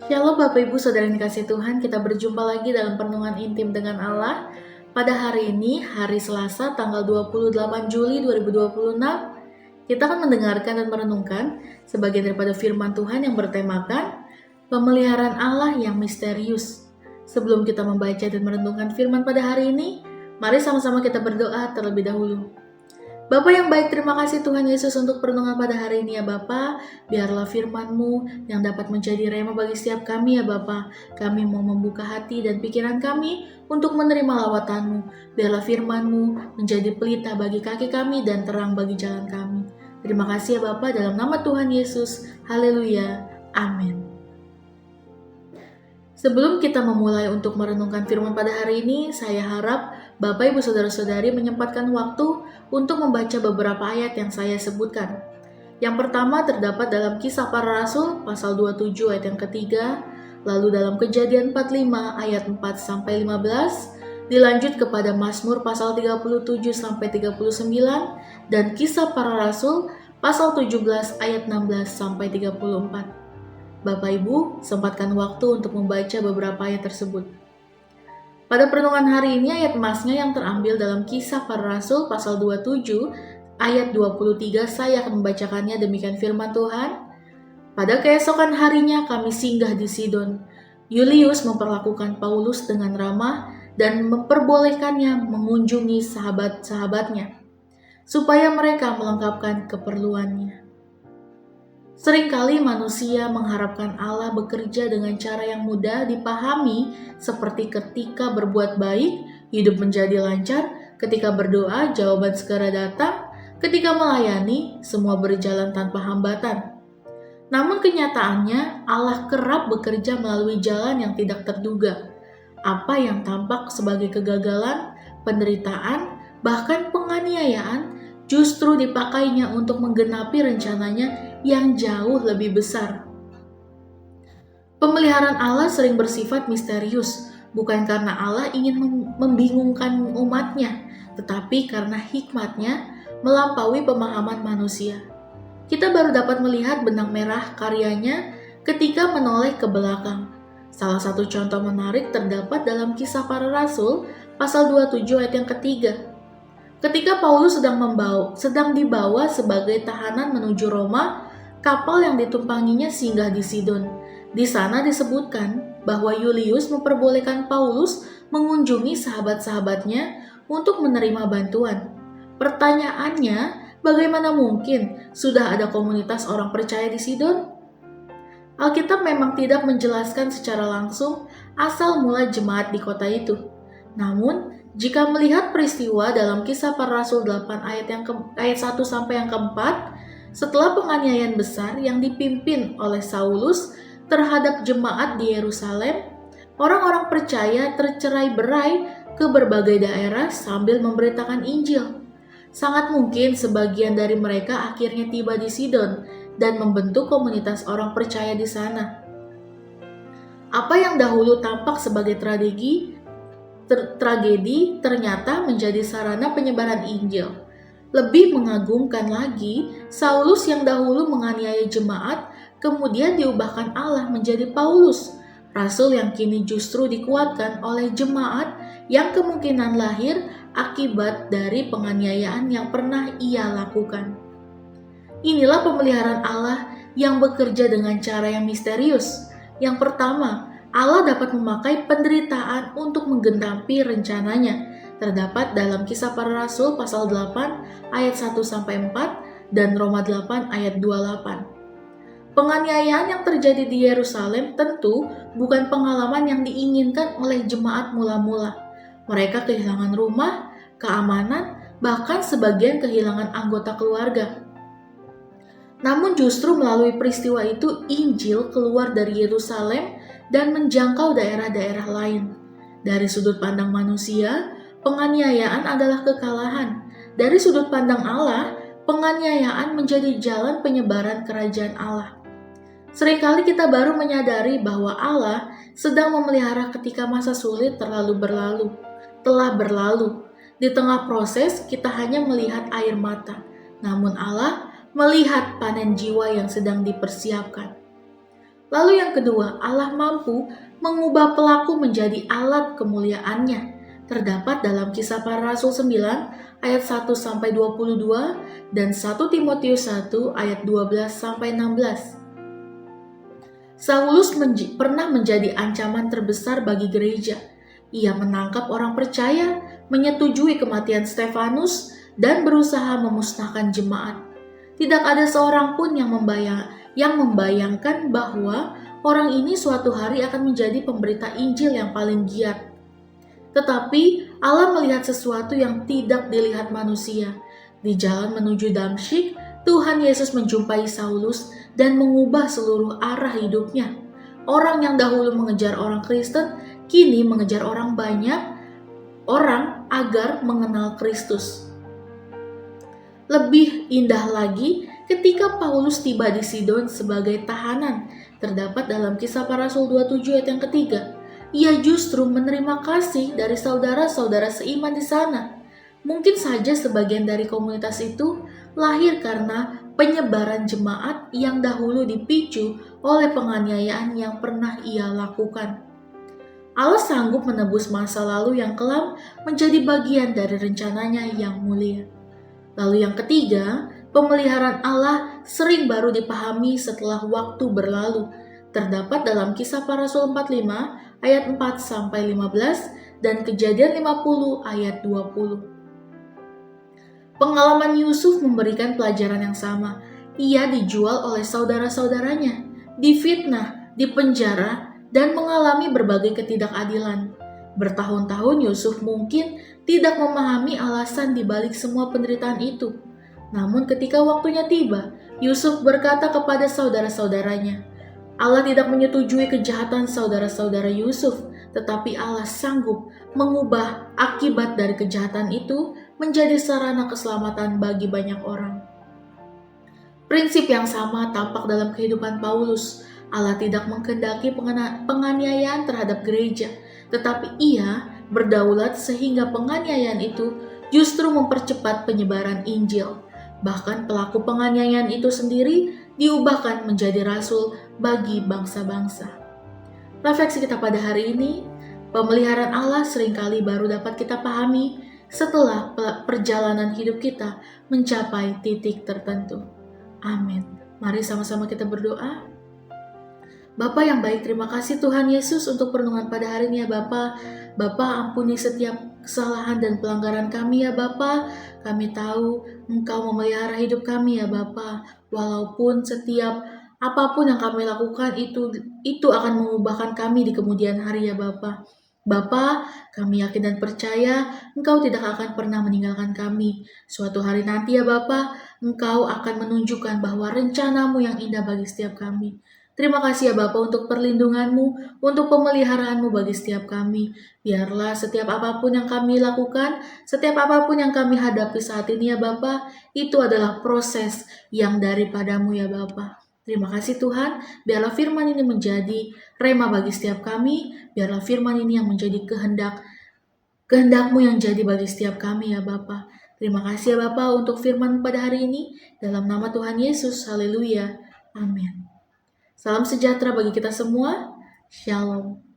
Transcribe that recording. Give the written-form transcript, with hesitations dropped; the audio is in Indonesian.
Shalom Bapak Ibu Saudara yang dikasihi Tuhan, kita berjumpa lagi dalam perenungan intim dengan Allah. Pada hari ini, hari Selasa tanggal 28 Juli 2026, kita akan mendengarkan dan merenungkan sebagian daripada firman Tuhan yang bertemakan pemeliharaan Allah yang misterius. Sebelum kita membaca dan merenungkan firman pada hari ini, mari sama-sama kita berdoa terlebih dahulu. Bapa yang baik, terima kasih Tuhan Yesus untuk perenungan pada hari ini ya Bapa. Biarlah firman-Mu yang dapat menjadi rema bagi setiap kami ya Bapa. Kami mau membuka hati dan pikiran kami untuk menerima lawatan-Mu. Biarlah firman-Mu menjadi pelita bagi kaki kami dan terang bagi jalan kami. Terima kasih ya Bapa, dalam nama Tuhan Yesus. Haleluya. Amin. Sebelum kita memulai untuk merenungkan firman pada hari ini, saya harap Bapak Ibu Saudara-saudari menyempatkan waktu untuk membaca beberapa ayat yang saya sebutkan. Yang pertama terdapat dalam Kisah Para Rasul pasal 27 ayat yang ketiga, lalu dalam Kejadian 45 ayat 4 sampai 15, dilanjut kepada Mazmur pasal 37 sampai 39 dan Kisah Para Rasul pasal 17 ayat 16 sampai 34. Bapak Ibu, sempatkan waktu untuk membaca beberapa ayat tersebut. Pada perenungan hari ini, ayat emasnya yang terambil dalam Kisah Para Rasul pasal 27 ayat 23, saya akan membacakannya. Demikian firman Tuhan. Pada keesokan harinya kami singgah di Sidon. Yulius memperlakukan Paulus dengan ramah dan memperbolehkannya mengunjungi sahabat-sahabatnya, supaya mereka melengkapkan keperluannya. Seringkali manusia mengharapkan Allah bekerja dengan cara yang mudah dipahami, seperti ketika berbuat baik, hidup menjadi lancar, ketika berdoa, jawaban segera datang, ketika melayani, semua berjalan tanpa hambatan. Namun kenyataannya, Allah kerap bekerja melalui jalan yang tidak terduga. Apa yang tampak sebagai kegagalan, penderitaan, bahkan penganiayaan, justru dipakainya untuk menggenapi rencananya yang jauh lebih besar. Pemeliharaan Allah sering bersifat misterius, bukan karena Allah ingin membingungkan umatnya, tetapi karena hikmatnya melampaui pemahaman manusia. Kita baru dapat melihat benang merah karyanya ketika menoleh ke belakang. Salah satu contoh menarik terdapat dalam Kisah Para Rasul pasal 27 ayat yang ketiga. Ketika Paulus sedang dibawa sebagai tahanan menuju Roma, kapal yang ditumpanginya singgah di Sidon. Di sana disebutkan bahwa Yulius memperbolehkan Paulus mengunjungi sahabat-sahabatnya untuk menerima bantuan. Pertanyaannya, bagaimana mungkin sudah ada komunitas orang percaya di Sidon? Alkitab memang tidak menjelaskan secara langsung asal mula jemaat di kota itu. Namun, jika melihat peristiwa dalam Kisah Para Rasul 8 ayat 1 sampai yang keempat, setelah penganiayaan besar yang dipimpin oleh Saulus terhadap jemaat di Yerusalem, orang-orang percaya tercerai-berai ke berbagai daerah sambil memberitakan Injil. Sangat mungkin sebagian dari mereka akhirnya tiba di Sidon dan membentuk komunitas orang percaya di sana. Apa yang dahulu tampak sebagai tragedi ternyata menjadi sarana penyebaran Injil. Lebih mengagumkan lagi, Saulus yang dahulu menganiaya jemaat kemudian diubahkan Allah menjadi Paulus, rasul yang kini justru dikuatkan oleh jemaat yang kemungkinan lahir akibat dari penganiayaan yang pernah ia lakukan. Inilah pemeliharaan Allah yang bekerja dengan cara yang misterius. Yang pertama, Allah dapat memakai penderitaan untuk menggenapi rencananya. Terdapat dalam Kisah Para Rasul pasal 8 ayat 1 sampai 4 dan Roma 8 ayat 28. Penganiayaan yang terjadi di Yerusalem tentu bukan pengalaman yang diinginkan oleh jemaat mula-mula. Mereka kehilangan rumah, keamanan, bahkan sebagian kehilangan anggota keluarga. Namun justru melalui peristiwa itu Injil keluar dari Yerusalem dan menjangkau daerah-daerah lain. Dari sudut pandang manusia, penganiayaan adalah kekalahan. Dari sudut pandang Allah, penganiayaan menjadi jalan penyebaran kerajaan Allah. Seringkali kita baru menyadari bahwa Allah sedang memelihara ketika masa sulit telah berlalu. Di tengah proses, kita hanya melihat air mata. Namun Allah melihat panen jiwa yang sedang dipersiapkan. Lalu yang kedua, Allah mampu mengubah pelaku menjadi alat kemuliaannya. Terdapat dalam Kisah Para Rasul 9 ayat 1-22 dan 1 Timotius 1 ayat 12-16. Saulus pernah menjadi ancaman terbesar bagi gereja. Ia menangkap orang percaya, menyetujui kematian Stefanus, dan berusaha memusnahkan jemaat. Tidak ada seorang pun yang membayangkan bahwa orang ini suatu hari akan menjadi pemberita Injil yang paling giat. Tetapi Allah melihat sesuatu yang tidak dilihat manusia. Di jalan menuju Damsyik, Tuhan Yesus menjumpai Saulus dan mengubah seluruh arah hidupnya. Orang yang dahulu mengejar orang Kristen, kini mengejar orang banyak orang agar mengenal Kristus. Lebih indah lagi ketika Paulus tiba di Sidon sebagai tahanan, terdapat dalam Kisah Para Rasul 27 ayat yang ketiga. Ia justru menerima kasih dari saudara-saudara seiman di sana. Mungkin saja sebagian dari komunitas itu lahir karena penyebaran jemaat yang dahulu dipicu oleh penganiayaan yang pernah ia lakukan. Allah sanggup menebus masa lalu yang kelam menjadi bagian dari rencananya yang mulia. Lalu yang ketiga, pemeliharaan Allah sering baru dipahami setelah waktu berlalu. Terdapat dalam Kisah Para Rasul 45 ayat 4-15 dan Kejadian 50 ayat 20. Pengalaman Yusuf memberikan pelajaran yang sama. Ia dijual oleh saudara-saudaranya, difitnah, dipenjara, dan mengalami berbagai ketidakadilan. Bertahun-tahun Yusuf mungkin tidak memahami alasan di balik semua penderitaan itu. Namun ketika waktunya tiba, Yusuf berkata kepada saudara-saudaranya, Allah tidak menyetujui kejahatan saudara-saudara Yusuf, tetapi Allah sanggup mengubah akibat dari kejahatan itu menjadi sarana keselamatan bagi banyak orang. Prinsip yang sama tampak dalam kehidupan Paulus. Allah tidak mengkehendaki penganiayaan terhadap gereja, tetapi Ia berdaulat sehingga penganiayaan itu justru mempercepat penyebaran Injil. Bahkan pelaku penganiayaan itu sendiri diubahkan menjadi rasul bagi bangsa-bangsa. Refleksi kita pada hari ini, pemeliharaan Allah seringkali baru dapat kita pahami setelah perjalanan hidup kita mencapai titik tertentu. Amin. Mari sama-sama kita berdoa. Bapa yang baik, terima kasih Tuhan Yesus untuk perenungan pada hari ini ya Bapa. Bapa, ampuni setiap kesalahan dan pelanggaran kami ya Bapa. Kami tahu Engkau memelihara hidup kami ya Bapa. Walaupun setiap apapun yang kami lakukan itu akan mengubahkan kami di kemudian hari ya Bapa. Bapa, kami yakin dan percaya Engkau tidak akan pernah meninggalkan kami. Suatu hari nanti ya Bapa, Engkau akan menunjukkan bahwa rencana-Mu yang indah bagi setiap kami. Terima kasih ya Bapa untuk perlindungan-Mu, untuk pemeliharaan-Mu bagi setiap kami. Biarlah setiap apapun yang kami lakukan, setiap apapun yang kami hadapi saat ini ya Bapa, itu adalah proses yang daripada-Mu ya Bapa. Terima kasih Tuhan, biarlah firman ini menjadi rema bagi setiap kami, biarlah firman ini yang menjadi kehendak-Mu yang jadi bagi setiap kami ya Bapa. Terima kasih ya Bapa untuk firman pada hari ini, dalam nama Tuhan Yesus, haleluya, amin. Salam sejahtera bagi kita semua. Shalom.